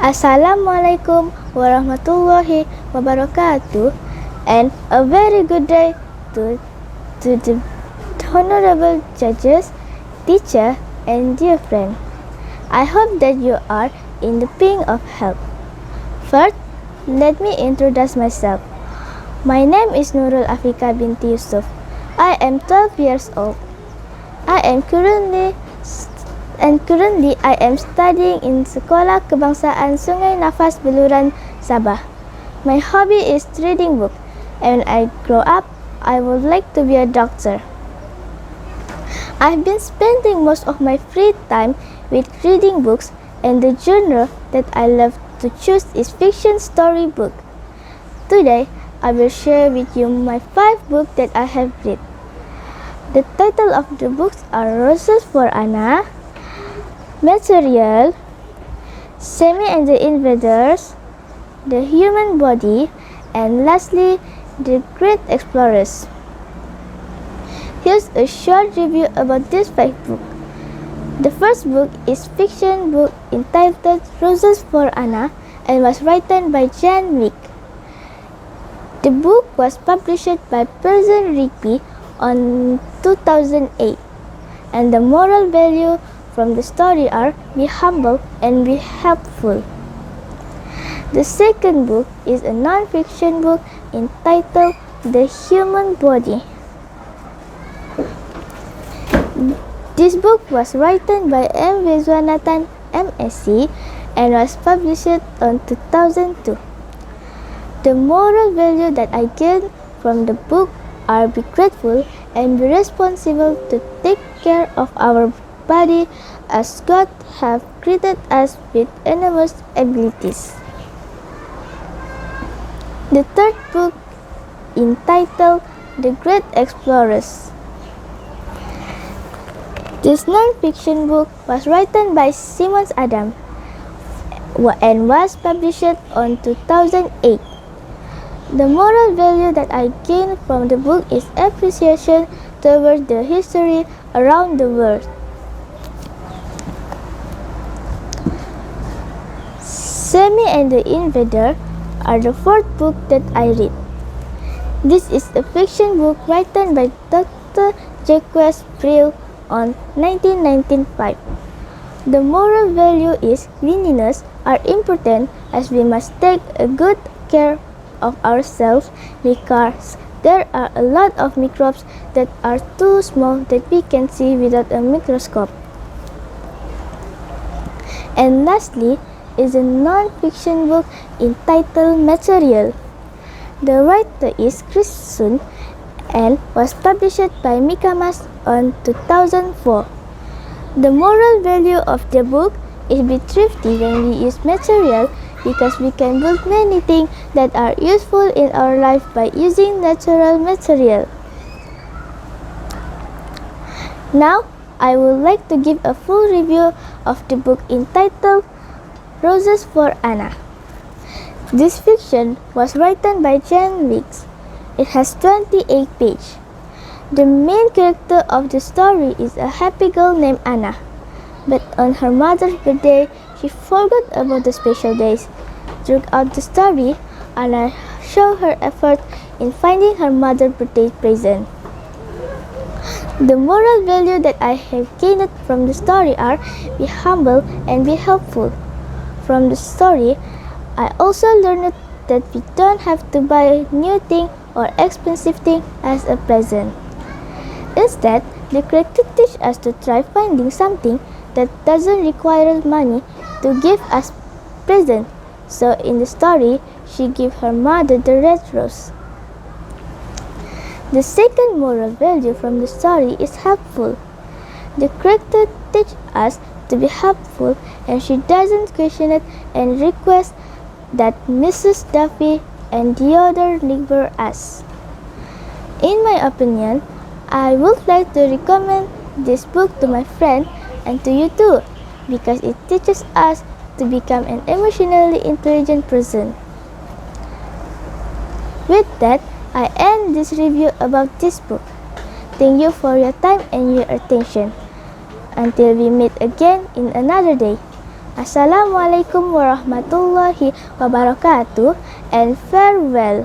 Assalamualaikum warahmatullahi wabarakatuh, and a very good day to the honorable judges, teacher, and dear friend. I hope that you are in the pink of health. First, let me introduce myself. My name is NURUL AFIQAH Binti Usof. I am 12 years old. Currently I am studying in Sekolah Kebangsaan Sungai Nafas Beluran, Sabah. My hobby is reading books, and when I grow up, I would like to be a doctor. I've been spending most of my free time with reading books, and the genre that I love to choose is fiction story book. Today, I will share with you my 5 books that I have read. The title of the books are Roses for Anna, Material, Semi and the Invaders, The Human Body, and lastly, The Great Explorers. Here's a short review about these 5 books. The first book is fiction book entitled Roses for Anna and was written by Jan Wick. The book was published by Persian Rigby on 2008, and the moral value from the story are be humble and be helpful. The second book is a non-fiction book entitled The Human Body. This book was written by M. Viswanathan, MSc, and was published on 2002. The moral value that I gained from the book are be grateful and be responsible to take care of our body as God have created us with enormous abilities. The third book entitled The Great Explorers. This non-fiction book was written by Simon Adam and was published on 2008. The moral value that I gained from the book is appreciation toward the history around the world. Semi and the Invader are the fourth book that I read. This is a fiction book written by Dr. Jacques Briel on 1995. The moral value is cleanliness are important as we must take a good care of ourselves because there are a lot of microbes that are too small that we can see without a microscope. And lastly is a non-fiction book entitled Material. The writer is Chris Sun and was published by Mikamas on 2004. The moral value of the book is be thrifty when we use material because we can build many things that are useful in our life by using natural material. Now, I would like to give a full review of the book entitled Roses for Anna. This fiction was written by Jan Wick. It has 28 pages. The main character of the story is a happy girl named Anna, but on her mother's birthday, she forgot about the special days. Throughout the story, Anna shows her effort in finding her mother's birthday present. The moral value that I have gained from the story are be humble and be helpful. From the story, I also learned that we don't have to buy new things or expensive things as a present. Instead, the character teaches us to try finding something that doesn't require money to give us present. So in the story, she gave her mother the red rose. The second moral value from the story is helpful. The character teaches us to be helpful, and she doesn't question it and requests that Mrs. Duffy and the other neighbor us. In my opinion, I would like to recommend this book to my friend and to you too, because it teaches us to become an emotionally intelligent person. With that, I end this review about this book. Thank you for your time and your attention. Until we meet again in another day. Assalamualaikum warahmatullahi wabarakatuh and farewell.